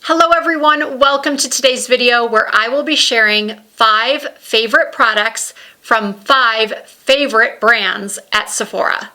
Hello everyone, welcome to today's video where I will be sharing 5 favorite products from 5 favorite brands at Sephora.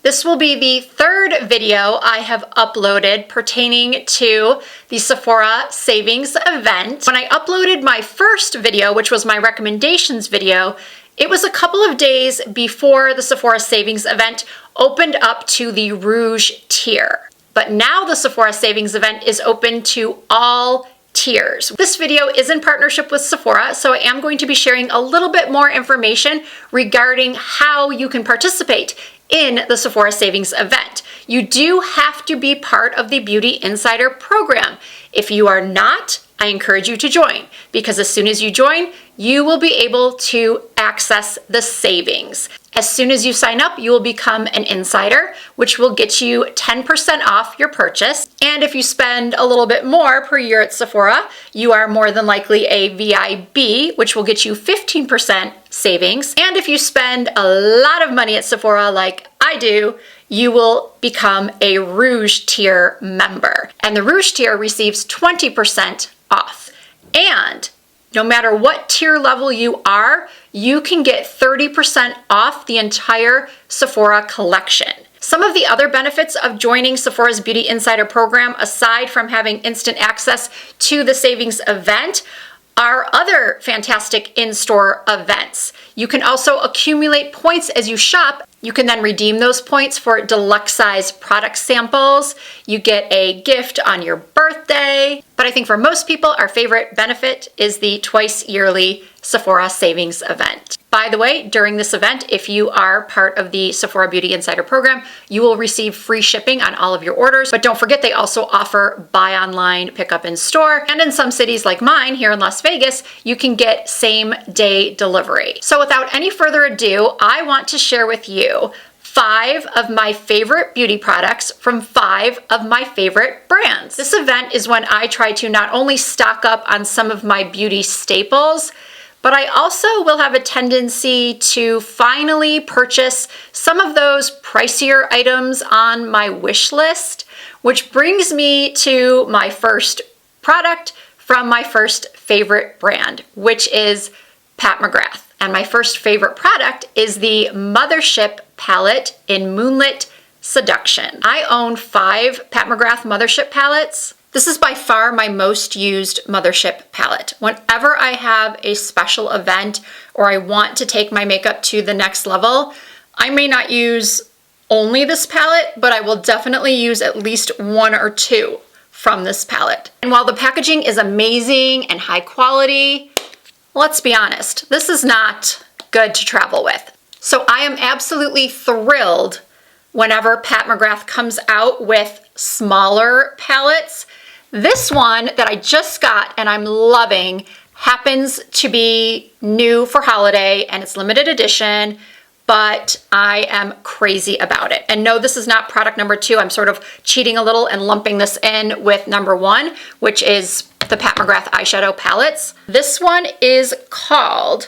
This will be the 3rd video I have uploaded pertaining to the Sephora savings event. When I uploaded my first video, which was my recommendations video, it was a couple of days before the Sephora savings event opened up to the ROUGE tier. But now the Sephora savings event is open to all tiers. This video is in partnership with Sephora, so I am going to be sharing a little bit more information regarding how you can participate in the Sephora savings event. You do have to be part of the Beauty Insider program. If you are not, I encourage you to join, because as soon as you join, you will be able to access the savings. As soon as you sign up, you will become an insider, which will get you 10% off your purchase. And if you spend a little bit more per year at Sephora, you are more than likely a VIB, which will get you 15% savings. And if you spend a lot of money at Sephora like I do, you will become a ROUGE tier member. And the ROUGE tier receives 20% off. And no matter what tier level you are, you can get 30% off the entire Sephora collection. Some of the other benefits of joining Sephora's Beauty Insider program, aside from having instant access to the savings event, are other fantastic in-store events. You can also accumulate points as you shop. You can then redeem those points for deluxe size product samples. You get a gift on your birthday. But I think for most people, our favorite benefit is the twice yearly Sephora savings event. By the way, during this event, if you are part of the Sephora Beauty Insider program, you will receive free shipping on all of your orders. But don't forget, they also offer buy online, pick up in store. And in some cities like mine here in Las Vegas, you can get same day delivery. So without any further ado, I want to share with you 5 of my favorite beauty products from 5 of my favorite brands. This event is when I try to not only stock up on some of my beauty staples, but I also will have a tendency to finally purchase some of those pricier items on my wish list, which brings me to my first product from my first favorite brand, which is Pat McGrath. And my first favorite product is the Mothership palette in Moonlit Seduction. I own 5 Pat McGrath Mothership palettes. This is by far my most used Mothership palette. Whenever I have a special event or I want to take my makeup to the next level, I may not use only this palette, but I will definitely use at least 1 or 2 from this palette. And while the packaging is amazing and high quality, let's be honest, this is not good to travel with. So I am absolutely thrilled whenever Pat McGrath comes out with smaller palettes. This one that I just got and I'm loving happens to be new for holiday and it's limited edition, but I am crazy about it. And no, this is not product number 2. I'm sort of cheating a little and lumping this in with number 1, which is the Pat McGrath eyeshadow palettes. This one is called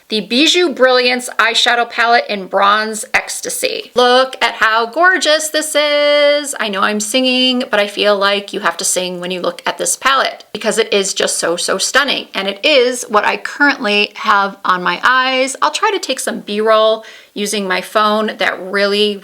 the Bijou Brilliance Eyeshadow Palette in Bronze Ecstasy. Look at how gorgeous this is. I know I'm singing, but I feel like you have to sing when you look at this palette because it is just so stunning. And it is what I currently have on my eyes. I'll try to take some B-roll using my phone that really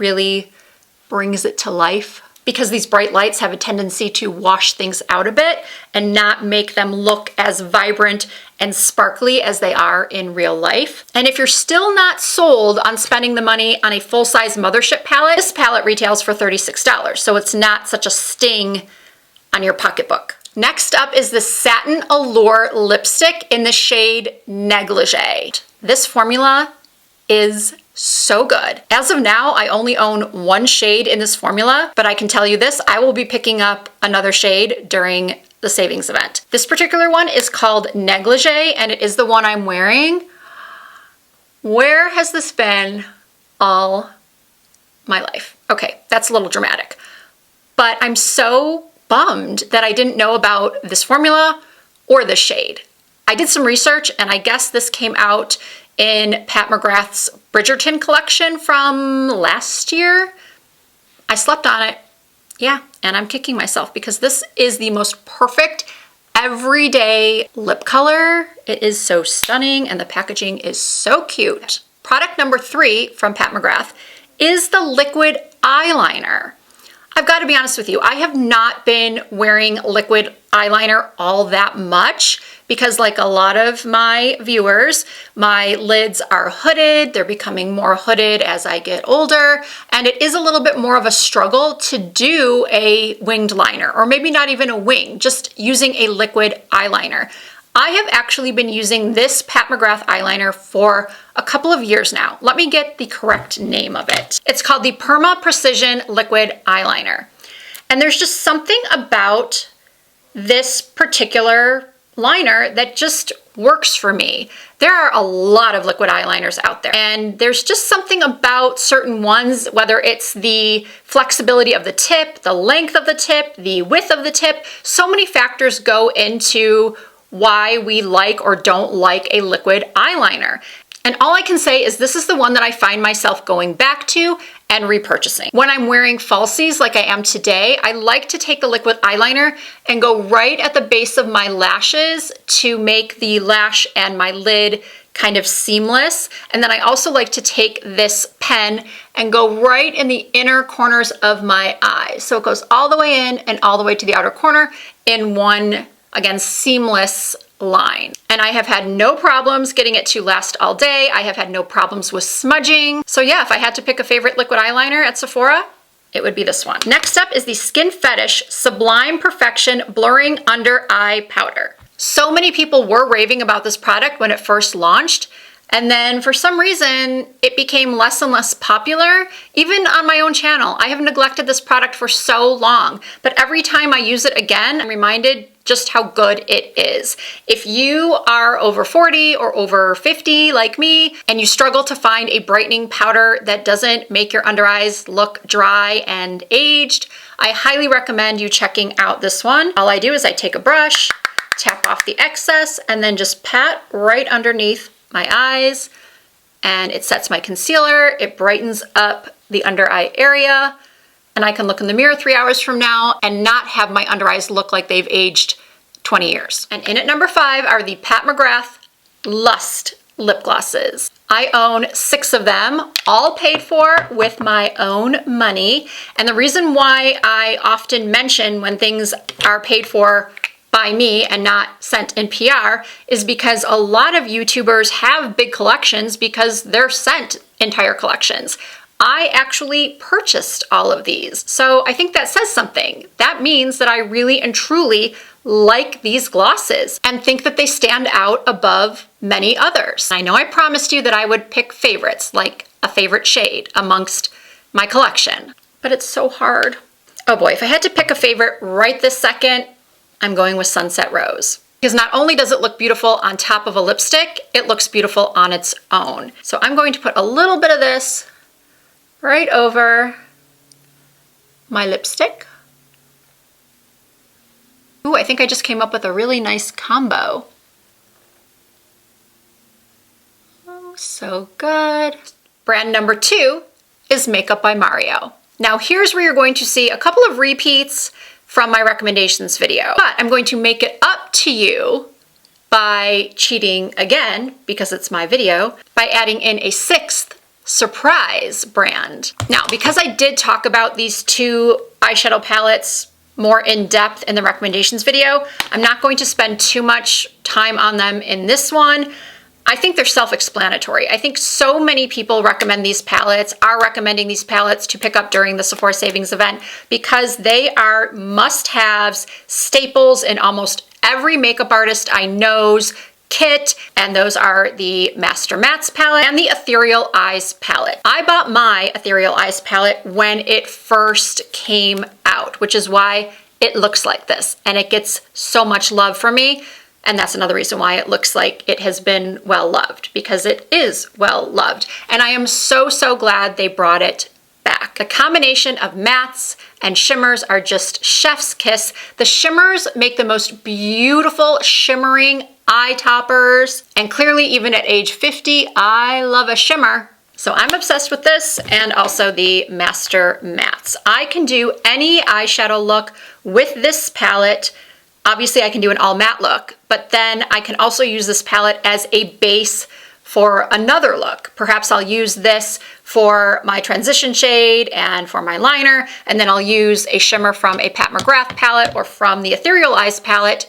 brings it to life, because these bright lights have a tendency to wash things out a bit and not make them look as vibrant and sparkly as they are in real life. And if you're still not sold on spending the money on a full-size Mothership palette, this palette retails for $36, so it's not such a sting on your pocketbook. Next up is the Satin Allure lipstick in the shade Negligee. This formula is so good. As of now, I only own 1 shade in this formula, but I can tell you this, I will be picking up another shade during the savings event. This particular one is called Negligee, and it is the one I'm wearing. Where has this been all my life? Okay, that's a little dramatic, but I'm so bummed that I didn't know about this formula or this shade. I did some research and I guess this came out in Pat McGrath's Bridgerton collection from last year. I slept on it. Yeah, and I'm kicking myself because this is the most perfect everyday lip color. It is so stunning and the packaging is so cute. Product number 3 from Pat McGrath is the liquid eyeliner. I've got to be honest with you, I have not been wearing liquid eyeliner all that much because, like a lot of my viewers, my lids are hooded. They're becoming more hooded as I get older, and it is a little bit more of a struggle to do a winged liner, or maybe not even a wing, just using a liquid eyeliner. I have actually been using this Pat McGrath eyeliner for a couple of years now. Let me get the correct name of it. It's called the Perma Precision Liquid Eyeliner. And there's just something about this particular liner that just works for me. There are a lot of liquid eyeliners out there, and there's just something about certain ones, whether it's the flexibility of the tip, the length of the tip, the width of the tip. So many factors go into why we like or don't like a liquid eyeliner. And all I can say is this is the one that I find myself going back to and repurchasing. When I'm wearing falsies like I am today, I like to take the liquid eyeliner and go right at the base of my lashes to make the lash and my lid kind of seamless. And then I also like to take this pen and go right in the inner corners of my eyes. So it goes all the way in and all the way to the outer corner in one, again, seamless line. And I have had no problems getting it to last all day. I have had no problems with smudging. So yeah, if I had to pick a favorite liquid eyeliner at Sephora, it would be this one. Next up is the Skin Fetish Sublime Perfection Blurring Under Eye Powder. So many people were raving about this product when it first launched, and then for some reason, it became less and less popular, even on my own channel. I have neglected this product for so long, but every time I use it again, I'm reminded just how good it is. If you are over 40 or over 50 like me, and you struggle to find a brightening powder that doesn't make your under eyes look dry and aged, I highly recommend you checking out this one. All I do is I take a brush, tap off the excess, and then just pat right underneath my eyes, and it sets my concealer, it brightens up the under eye area, and I can look in the mirror 3 hours from now and not have my under eyes look like they've aged 20 years. And in at number 5 are the Pat McGrath Lust lip glosses. I own 6 of them, all paid for with my own money. And the reason why I often mention when things are paid for by me and not sent in PR is because a lot of YouTubers have big collections because they're sent entire collections. I actually purchased all of these. So I think that says something. That means that I really and truly like these glosses and think that they stand out above many others. I know I promised you that I would pick favorites, like a favorite shade amongst my collection, but it's so hard. Oh boy, if I had to pick a favorite right this second, I'm going with Sunset Rose. Because not only does it look beautiful on top of a lipstick, it looks beautiful on its own. So I'm going to put a little bit of this right over my lipstick. Ooh, I think I just came up with a really nice combo. Oh, so good. Brand number 2 is Makeup by Mario. Now here's where you're going to see a couple of repeats from my recommendations video, but I'm going to make it up to you by cheating again, because it's my video, by adding in a 6th surprise brand. Now, because I did talk about these 2 eyeshadow palettes more in depth in the recommendations video, I'm not going to spend too much time on them in this one. I think they're self-explanatory. I think so many people recommend these palettes, are recommending these palettes to pick up during the Sephora Savings event because they are must-haves, staples in almost every makeup artist I know's kit, and those are the Master Mattes palette and the Ethereal Eyes palette. I bought my Ethereal Eyes palette when it first came out, which is why it looks like this, and it gets so much love from me. And that's another reason why it looks like it has been well loved, because it is well loved. And I am so, so glad they brought it back. The combination of mattes and shimmers are just chef's kiss. The shimmers make the most beautiful shimmering eye toppers. And clearly, even at age 50, I love a shimmer. So I'm obsessed with this and also the Master Mattes. I can do any eyeshadow look with this palette. Obviously, I can do an all matte look, but then I can also use this palette as a base for another look. Perhaps I'll use this for my transition shade and for my liner, and then I'll use a shimmer from a Pat McGrath palette or from the Ethereal Eyes palette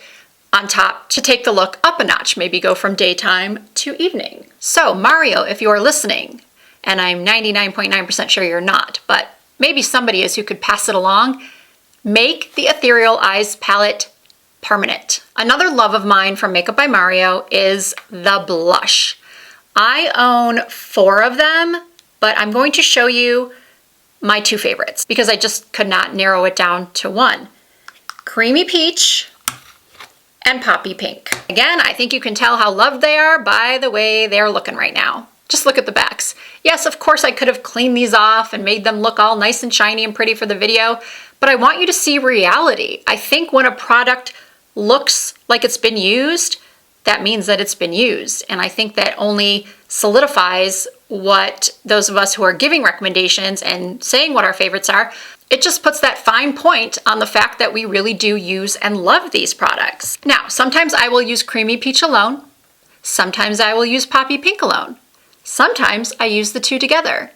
on top to take the look up a notch, maybe go from daytime to evening. So Mario, if you're listening, and I'm 99.9% sure you're not, but maybe somebody is who could pass it along, make the Ethereal Eyes palette permanent. Another love of mine from Makeup by Mario is the blush. I own 4 of them, but I'm going to show you my 2 favorites because I just could not narrow it down to one. Creamy Peach and Poppy Pink. Again, I think you can tell how loved they are by the way they're looking right now. Just look at the backs. Yes, of course I could have cleaned these off and made them look all nice and shiny and pretty for the video, but I want you to see reality. I think when a product looks like it's been used, that means that it's been used. And I think that only solidifies what those of us who are giving recommendations and saying what our favorites are, it just puts that fine point on the fact that we really do use and love these products. Now, sometimes I will use Creamy Peach alone. Sometimes I will use Poppy Pink alone. Sometimes I use the 2 together.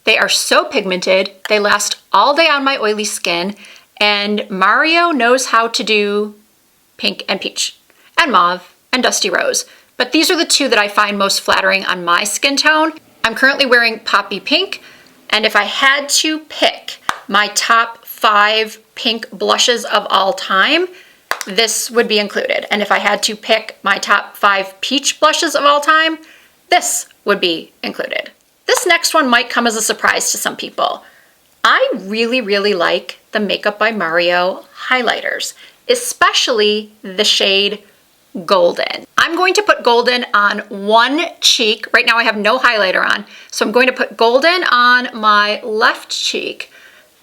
They are so pigmented, they last all day on my oily skin, and Mario knows how to do pink and peach, and mauve, and Dusty Rose. But these are the 2 that I find most flattering on my skin tone. I'm currently wearing Poppy Pink, and if I had to pick my top 5 pink blushes of all time, this would be included. And if I had to pick my top 5 peach blushes of all time, this would be included. This next one might come as a surprise to some people. I really, really like the Makeup by Mario highlighters, especially the shade Golden. I'm going to put Golden on one cheek. Right now I have no highlighter on, so I'm going to put Golden on my left cheek.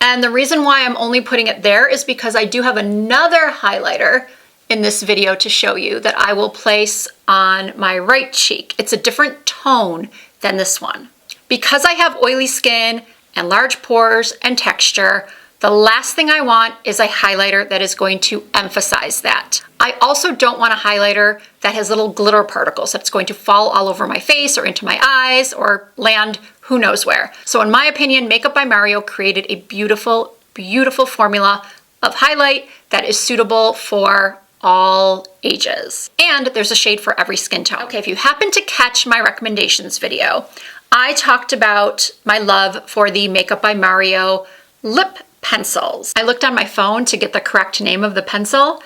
And the reason why I'm only putting it there is because I do have another highlighter in this video to show you that I will place on my right cheek. It's a different tone than this one. Because I have oily skin and large pores and texture, the last thing I want is a highlighter that is going to emphasize that. I also don't want a highlighter that has little glitter particles that's going to fall all over my face or into my eyes or land who knows where. So in my opinion, Makeup by Mario created a beautiful, beautiful formula of highlight that is suitable for all ages. And there's a shade for every skin tone. Okay, if you happen to catch my recommendations video, I talked about my love for the Makeup by Mario lip pencils. I looked on my phone to get the correct name of the pencil,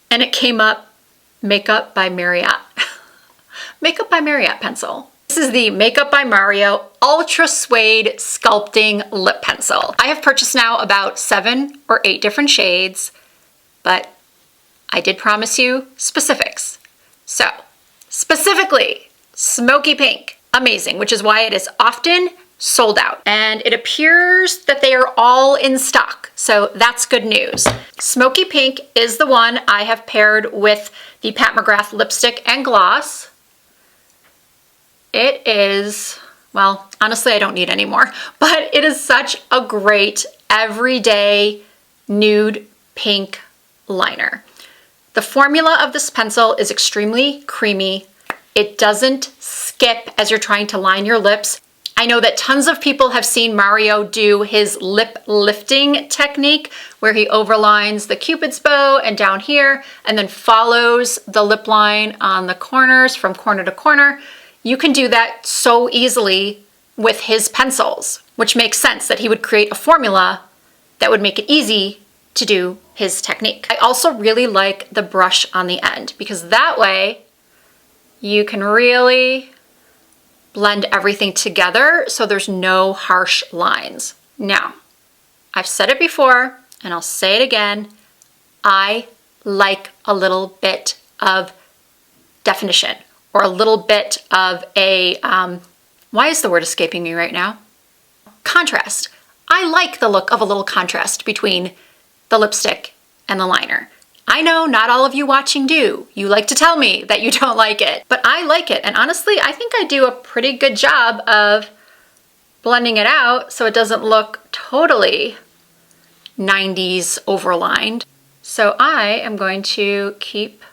and it came up Makeup by Marriott. Makeup by Marriott pencil. This is the Makeup by Mario Ultra Suede Sculpting Lip Pencil. I have purchased now about 7 or 8 different shades, but I did promise you specifics. So, specifically, Smoky Pink. Amazing, which is why it is often sold out. And it appears that they are all in stock, so that's good news. Smoky Pink is the one I have paired with the Pat McGrath lipstick and gloss. It is, well, honestly, I don't need any more, but it is such a great everyday nude pink liner. The formula of this pencil is extremely creamy. It doesn't skip as you're trying to line your lips. I know that tons of people have seen Mario do his lip lifting technique where he overlines the Cupid's bow and down here and then follows the lip line on the corners from corner to corner. You can do that so easily with his pencils, which makes sense that he would create a formula that would make it easy to do his technique. I also really like the brush on the end because that way you can really blend everything together so there's no harsh lines. Now, I've said it before and I'll say it again, I like a little bit of definition or a little bit of a, why is the word escaping me right now? Contrast. I like the look of a little contrast between the lipstick and the liner. I know not all of you watching do. You like to tell me that you don't like it, but I like it. And honestly, I think I do a pretty good job of blending it out so it doesn't look totally 90s overlined. So I am going to keep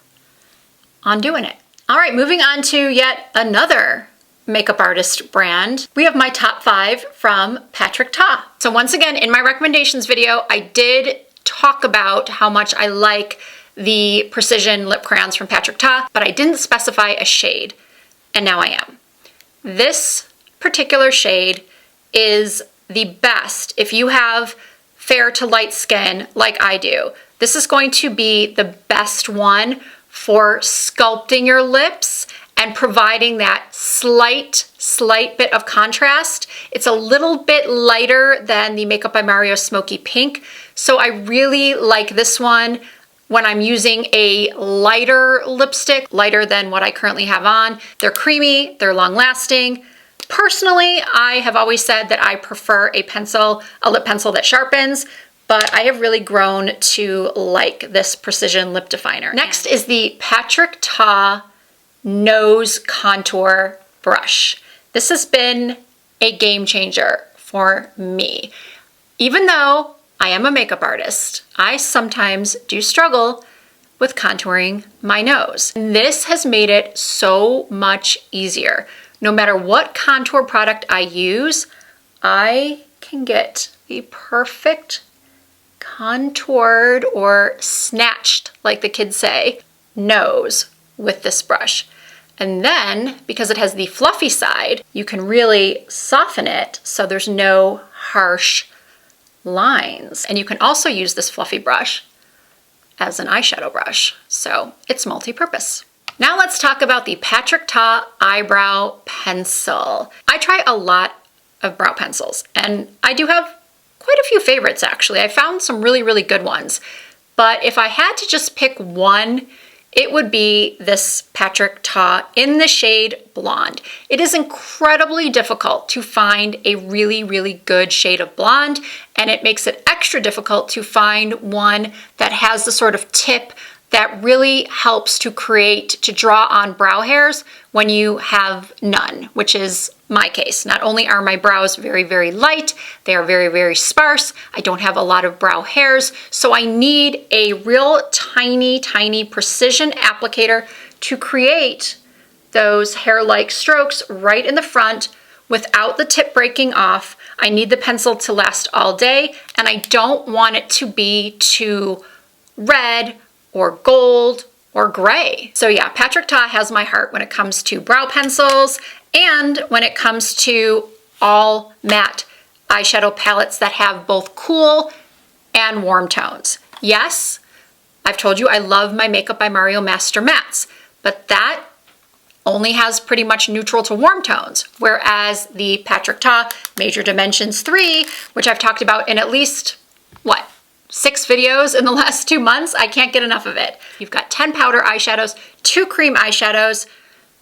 on doing it. All right, moving on to yet another makeup artist brand. We have my top 5 from Patrick Ta. So once again, in my recommendations video, I did talk about how much I like the precision lip crayons from Patrick Ta, but I didn't specify a shade, and now I am. This particular shade is the best if you have fair to light skin like I do. This is going to be the best one for sculpting your lips and providing that slight bit of contrast. It's a little bit lighter than the Makeup by Mario Smoky Pink, so I really like this one when I'm using a lighter lipstick, lighter than what I currently have on. They're creamy, they're long lasting. Personally, I have always said that I prefer a lip pencil that sharpens, but I have really grown to like this precision lip definer. Next is the Patrick Ta Nose Contour Brush. This has been a game changer for me. Even though I am a makeup artist, I sometimes do struggle with contouring my nose. And this has made it so much easier. No matter what contour product I use, I can get the perfect contoured or snatched, like the kids say, nose with this brush. And then, because it has the fluffy side, you can really soften it so there's no harsh lines. And you can also use this fluffy brush as an eyeshadow brush. So it's multi-purpose. Now let's talk about the Patrick Ta Eyebrow Pencil. I try a lot of brow pencils, and I do have quite a few favorites actually. I found some really good ones. But if I had to just pick one, it would be this Patrick Ta in the shade Blonde. It is incredibly difficult to find a really good shade of blonde, and it makes it extra difficult to find one that has the sort of tip that really helps to draw on brow hairs when you have none, which is my case. Not only are my brows very light, they are very sparse. I don't have a lot of brow hairs, so I need a real tiny precision applicator to create those hair-like strokes right in the front without the tip breaking off. I need the pencil to last all day, and I don't want it to be too red or gold or gray. So yeah, Patrick Ta has my heart when it comes to brow pencils and when it comes to all matte eyeshadow palettes that have both cool and warm tones. Yes, I've told you I love my Makeup by Mario Master Mattes, but that only has pretty much neutral to warm tones, whereas the Patrick Ta Major Dimensions 3, which I've talked about in at least, 6 videos in the last 2 months, I can't get enough of it. You've got 10 powder eyeshadows, 2 cream eyeshadows.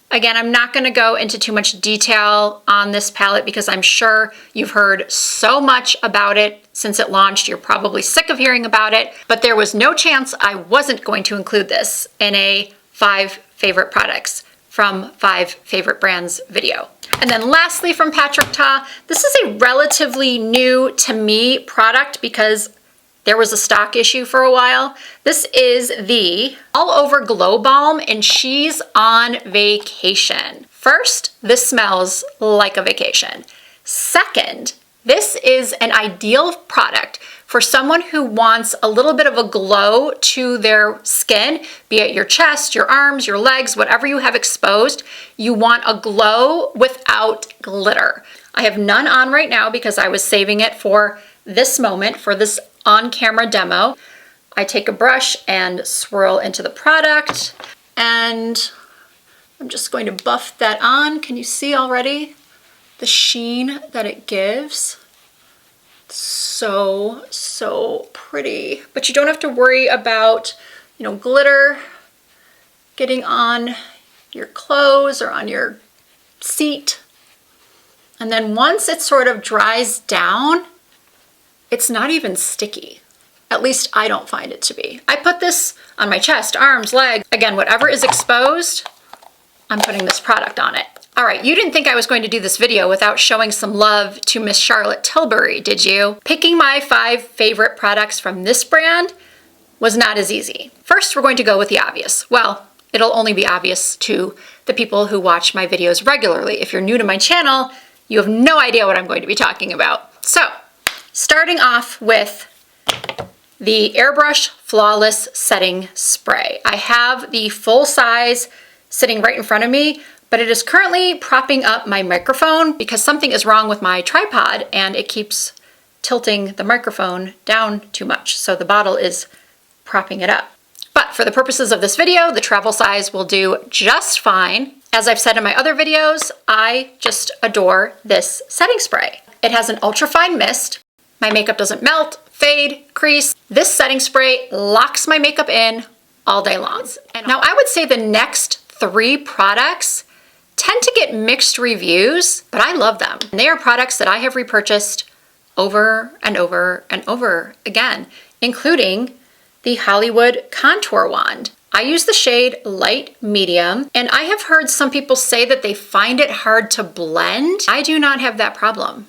Again, I'm not gonna go into too much detail on this palette because I'm sure you've heard so much about it since it launched. You're probably sick of hearing about it, but there was no chance I wasn't going to include this in a 5 favorite products from 5 favorite brands video. And then lastly from Patrick Ta, this is a relatively new to me product because there was a stock issue for a while. This is the All Over Glow Balm, and she's on vacation. First, this smells like a vacation. Second, this is an ideal product for someone who wants a little bit of a glow to their skin, be it your chest, your arms, your legs, whatever you have exposed. You want a glow without glitter. I have none on right now because I was saving it for this moment, for this on-camera demo. I take a brush and swirl into the product, and I'm just going to buff that on. Can you see already the sheen that it gives? So pretty. But you don't have to worry about, glitter getting on your clothes or on your seat. And then once it sort of dries down, it's not even sticky. At least I don't find it to be. I put this on my chest, arms, legs. Again, whatever is exposed, I'm putting this product on it. All right, you didn't think I was going to do this video without showing some love to Miss Charlotte Tilbury, did you? Picking my 5 favorite products from this brand was not as easy. First, we're going to go with the obvious. Well, it'll only be obvious to the people who watch my videos regularly. If you're new to my channel, you have no idea what I'm going to be talking about. So, starting off with the Airbrush Flawless Setting Spray. I have the full size sitting right in front of me, but it is currently propping up my microphone because something is wrong with my tripod and it keeps tilting the microphone down too much. So the bottle is propping it up. But for the purposes of this video, the travel size will do just fine. As I've said in my other videos, I just adore this setting spray. It has an ultra fine mist. My makeup doesn't melt, fade, crease. This setting spray locks my makeup in all day long. Now I would say the next 3 products tend to get mixed reviews, but I love them. And they are products that I have repurchased over and over and over again, including the Hollywood Contour Wand. I use the shade Light Medium, and I have heard some people say that they find it hard to blend. I do not have that problem.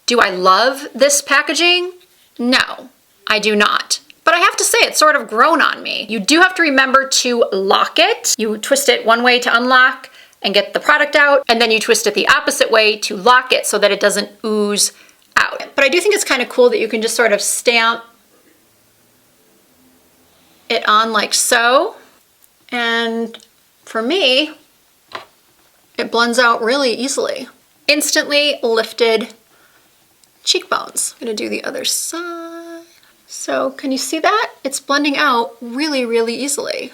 Do I love this packaging? No, I do not. But I have to say, it's sort of grown on me. You do have to remember to lock it. You twist it one way to unlock and get the product out, and then you twist it the opposite way to lock it so that it doesn't ooze out. But I do think it's kind of cool that you can just sort of stamp it on like so. And for me, it blends out really easily. Instantly lifted cheekbones. I'm gonna do the other side. So can you see that? It's blending out really, really easily.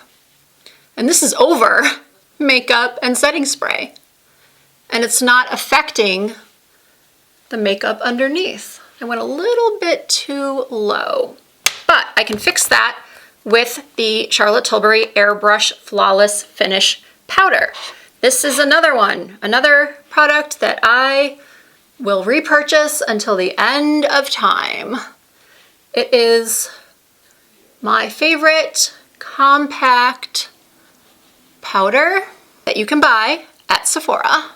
And this is over makeup and setting spray. And it's not affecting the makeup underneath. I went a little bit too low, but I can fix that with the Charlotte Tilbury Airbrush Flawless Finish Powder. This is another one, another product that I will repurchase until the end of time. It is my favorite compact powder that you can buy at Sephora.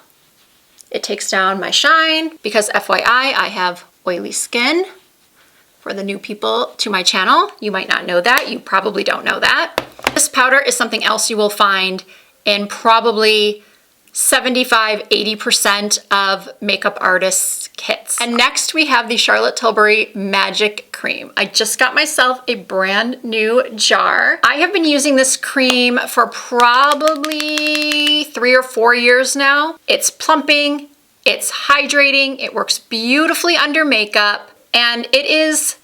It takes down my shine because FYI, I have oily skin. For the new people to my channel, you might not know that. You probably don't know that. This powder is something else you will find in probably 75–80% of makeup artists' kits. And next we have the Charlotte Tilbury Magic Cream. I just got myself a brand new jar. I have been using this cream for probably 3 or 4 years now. It's plumping, it's hydrating, it works beautifully under makeup, and it is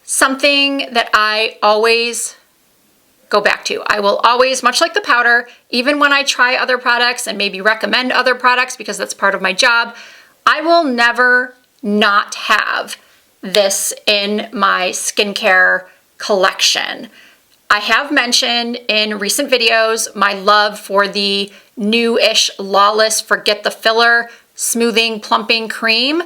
something that I always go back to. I will always, much like the powder, even when I try other products and maybe recommend other products because that's part of my job, I will never not have this in my skincare collection. I have mentioned in recent videos my love for the new-ish Lawless Forget the Filler Smoothing Plumping Cream,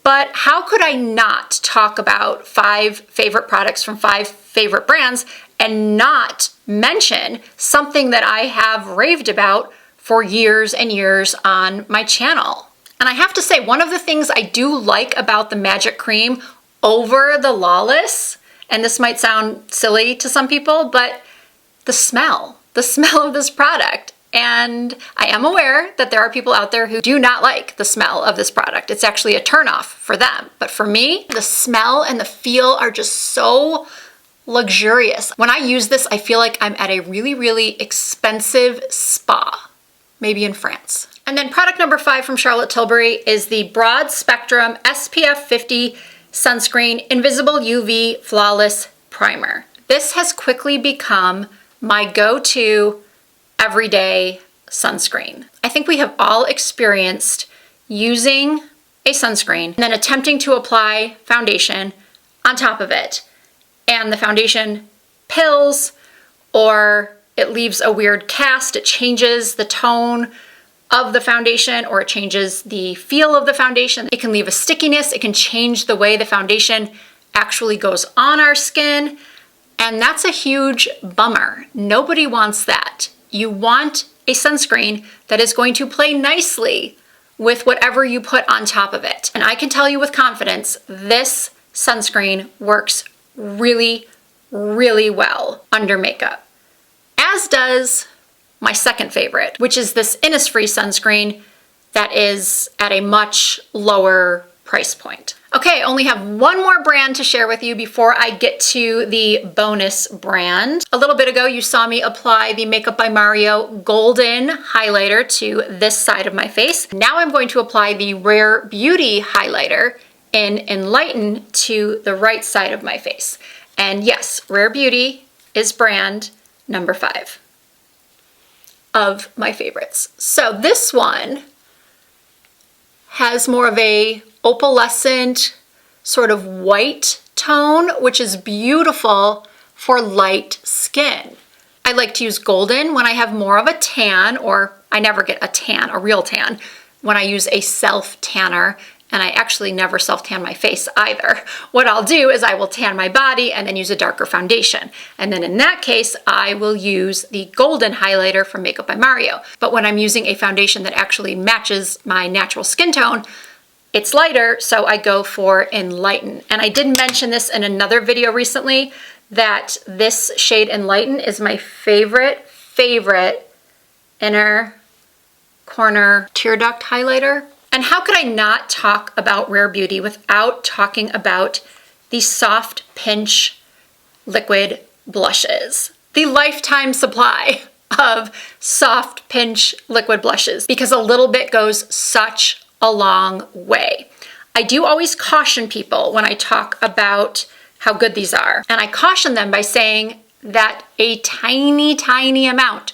but how could I not talk about 5 favorite products from 5 favorite brands and not mention something that I have raved about for years and years on my channel? And I have to say, one of the things I do like about the Magic Cream over the Lawless, and this might sound silly to some people, but the smell of this product. And I am aware that there are people out there who do not like the smell of this product. It's actually a turnoff for them. But for me, the smell and the feel are just so luxurious. When I use this, I feel like I'm at a really, really expensive spa, maybe in France. And then product number 5 from Charlotte Tilbury is the Broad Spectrum SPF 50 Sunscreen Invisible UV Flawless Primer. This has quickly become my go-to everyday sunscreen. I think we have all experienced using a sunscreen and then attempting to apply foundation on top of it, and the foundation pills or it leaves a weird cast. It changes the tone of the foundation or it changes the feel of the foundation. It can leave a stickiness. It can change the way the foundation actually goes on our skin, and that's a huge bummer. Nobody wants that. You want a sunscreen that is going to play nicely with whatever you put on top of it. And I can tell you with confidence, this sunscreen works really, really well under makeup. As does my second favorite, which is this Innisfree sunscreen that is at a much lower price point. Okay, I only have one more brand to share with you before I get to the bonus brand. A little bit ago, you saw me apply the Makeup by Mario Golden Highlighter to this side of my face. Now I'm going to apply the Rare Beauty Highlighter in Enlighten to the right side of my face. And yes, Rare Beauty is brand number 5 of my favorites. So this one has more of a opalescent sort of white tone, which is beautiful for light skin. I like to use golden when I have more of a tan, or I never get a tan, a real tan, when I use a self tanner. And I actually never self-tan my face either. What I'll do is I will tan my body and then use a darker foundation. And then in that case, I will use the golden highlighter from Makeup by Mario. But when I'm using a foundation that actually matches my natural skin tone, it's lighter, so I go for Enlighten. And I did mention this in another video recently, that this shade Enlighten is my favorite inner corner tear duct highlighter. And how could I not talk about Rare Beauty without talking about the Soft Pinch liquid blushes? The lifetime supply of Soft Pinch liquid blushes, because a little bit goes such a long way. I do always caution people when I talk about how good these are. And I caution them by saying that a tiny, tiny amount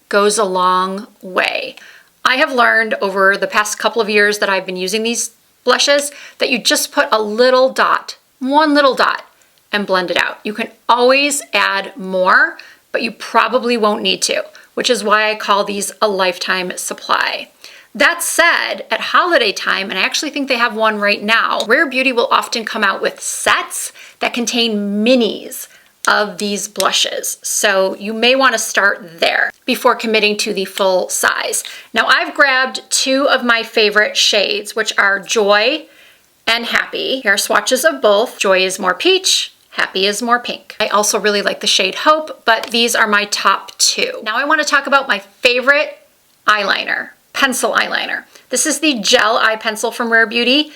goes a long way. I have learned over the past couple of years that I've been using these blushes that you just put a little dot, one little dot, and blend it out. You can always add more, but you probably won't need to, which is why I call these a lifetime supply. That said, at holiday time, and I actually think they have one right now, Rare Beauty will often come out with sets that contain minis of these blushes. So you may want to start there before committing to the full size. Now I've grabbed 2 of my favorite shades, which are Joy and Happy. Here are swatches of both. Joy is more peach, Happy is more pink. I also really like the shade Hope, but these are my top 2. Now I want to talk about my favorite eyeliner, pencil eyeliner. This is the Gel Eye Pencil from Rare Beauty.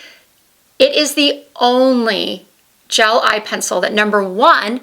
It is the only gel eye pencil that, number 1,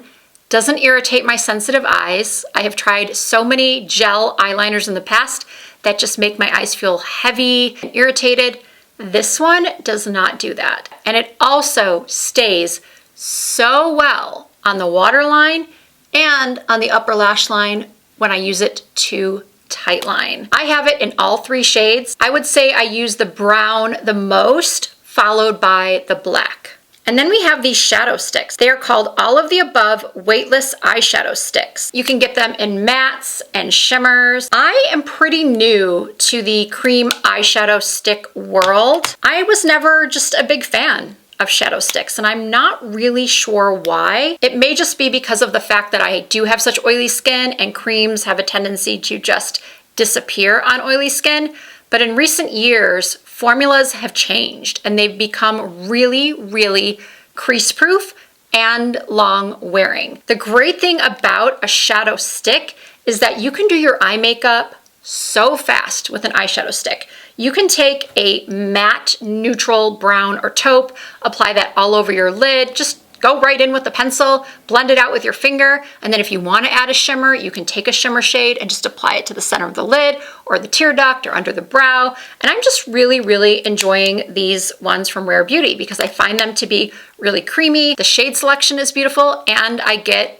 doesn't irritate my sensitive eyes. I have tried so many gel eyeliners in the past that just make my eyes feel heavy and irritated. This one does not do that. And it also stays so well on the waterline and on the upper lash line when I use it to tightline. I have it in all 3 shades. I would say I use the brown the most, followed by the black. And then we have these shadow sticks. They are called All of the Above Weightless Eyeshadow Sticks. You can get them in mattes and shimmers. I am pretty new to the cream eyeshadow stick world. I was never just a big fan of shadow sticks, and I'm not really sure why. It may just be because of the fact that I do have such oily skin, and creams have a tendency to just disappear on oily skin. But in recent years, formulas have changed and they've become really, really crease-proof and long-wearing. The great thing about a shadow stick is that you can do your eye makeup so fast with an eyeshadow stick. You can take a matte, neutral brown or taupe, apply that all over your lid, just go right in with the pencil, blend it out with your finger, and then if you want to add a shimmer, you can take a shimmer shade and just apply it to the center of the lid or the tear duct or under the brow. And I'm just really, really enjoying these ones from Rare Beauty because I find them to be really creamy. The shade selection is beautiful and I get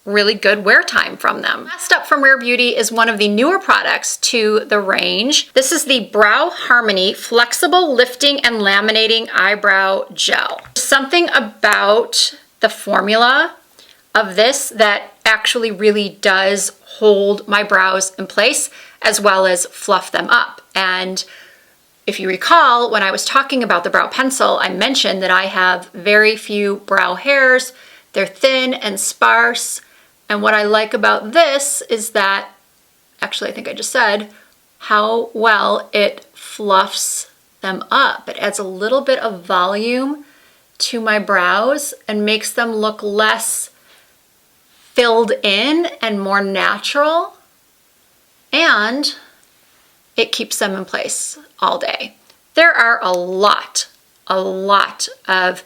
really good wear time from them. Last up from Rare Beauty is one of the newer products to the range. This is the Brow Harmony Flexible Lifting and Laminating Eyebrow Gel. Something about the formula of this that actually really does hold my brows in place as well as fluff them up. And If you recall, when I was talking about the brow pencil, I mentioned that I have very few brow hairs. They're thin and sparse. And what I like about this is that, actually I think I just said, how well it fluffs them up. It adds a little bit of volume to my brows and makes them look less filled in and more natural. And it keeps them in place all day. There are a lot of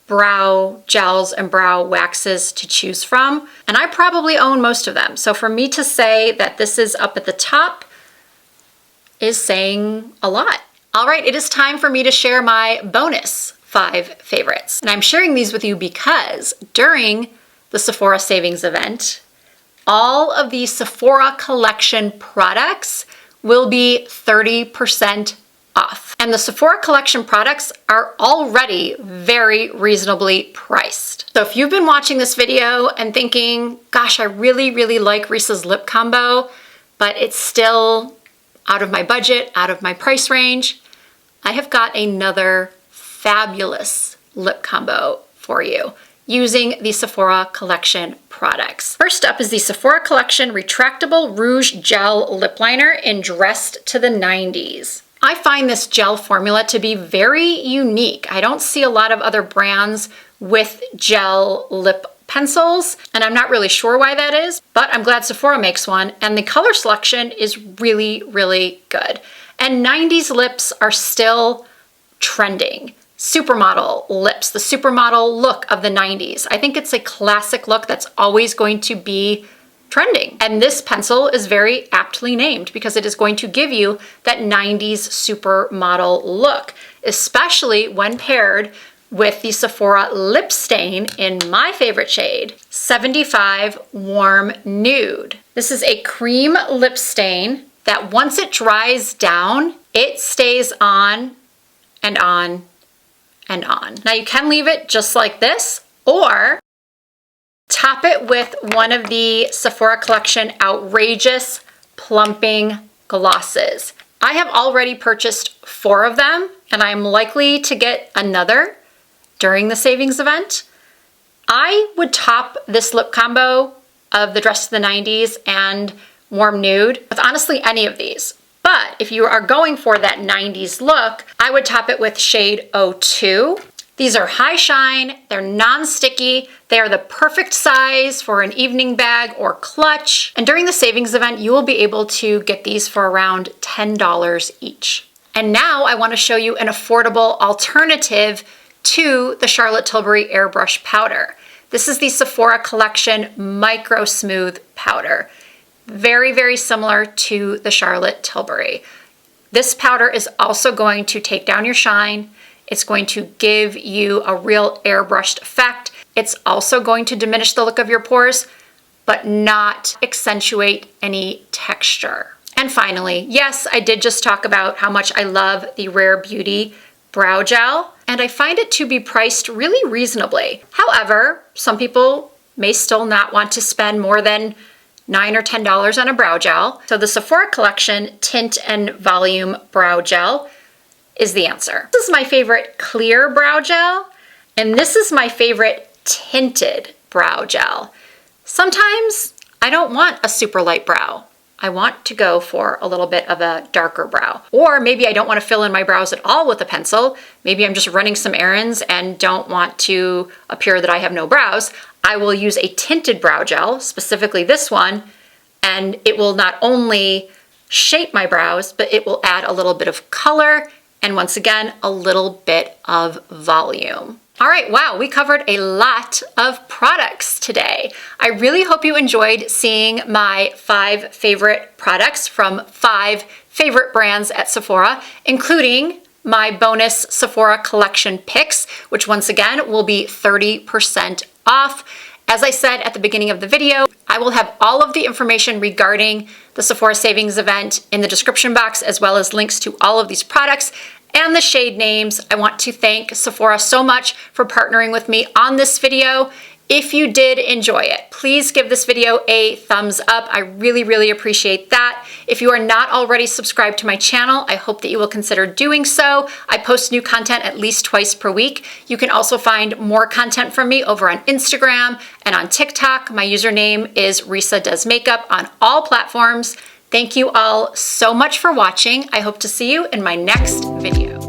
brow gels and brow waxes to choose from, and I probably own most of them. So for me to say that this is up at the top is saying a lot. All right, it is time for me to share my bonus 5 favorites. And I'm sharing these with you because during the Sephora savings event, all of the Sephora collection products will be 30% off. And the Sephora collection products are already very reasonably priced. So if you've been watching this video and thinking, gosh, I really like Risa's lip combo, but it's still out of my budget, out of my price range, I have got another fabulous lip combo for you using the Sephora collection products. First up is the Sephora collection retractable Rouge gel lip liner in Dressed to the 90s. I find this gel formula to be very unique. I don't see a lot of other brands with gel lip pencils, and I'm not really sure why that is, but I'm glad Sephora makes one, and the color selection is really good. And 90s lips are still trending. Supermodel lips, the supermodel look of the 90s. I think it's a classic look that's always going to be trending. And this pencil is very aptly named because it is going to give you that 90s supermodel look, especially when paired with the Sephora lip stain in my favorite shade, 75 Warm Nude. This is a cream lip stain that once it dries down, it stays on and on and on. Now you can leave it just like this or top it with one of the Sephora collection outrageous plumping glosses. I have already purchased 4 of them and I'm likely to get another during the savings event. I would top this lip combo of the Dressed to the 90s and Warm Nude with honestly any of these. But if you are going for that 90s look, I would top it with shade 02. These are high shine, they're non-sticky, they are the perfect size for an evening bag or clutch. And during the savings event, you will be able to get these for around $10 each. And now I want to show you an affordable alternative to the Charlotte Tilbury Airbrush Powder. This is the Sephora Collection Micro Smooth Powder. Very similar to the Charlotte Tilbury. This powder is also going to take down your shine. It's going to give you a real airbrushed effect. It's also going to diminish the look of your pores, but not accentuate any texture. And finally, yes, I did just talk about how much I love the Rare Beauty Brow Gel, and I find it to be priced really reasonably. However, some people may still not want to spend more than $9 or $10 on a brow gel. So the Sephora Collection Tint and Volume Brow Gel is the answer. This is my favorite clear brow gel, and this is my favorite tinted brow gel. Sometimes I don't want a super light brow. I want to go for a little bit of a darker brow. Or maybe I don't want to fill in my brows at all with a pencil. Maybe I'm just running some errands and don't want to appear that I have no brows. I will use a tinted brow gel, specifically this one, and it will not only shape my brows, but it will add a little bit of color and once again, a little bit of volume. All right, wow, we covered a lot of products today. I really hope you enjoyed seeing my 5 favorite products from 5 favorite brands at Sephora, including my bonus Sephora collection picks, which once again will be 30% off. As I said at the beginning of the video, I will have all of the information regarding the Sephora savings event in the description box, as well as links to all of these products and the shade names. I want to thank Sephora so much for partnering with me on this video. If you did enjoy it, please give this video a thumbs up. I really, really appreciate that. If you are not already subscribed to my channel, I hope that you will consider doing so. I post new content at least twice per week. You can also find more content from me over on Instagram and on TikTok. My username is Risa Does Makeup on all platforms. Thank you all so much for watching. I hope to see you in my next video.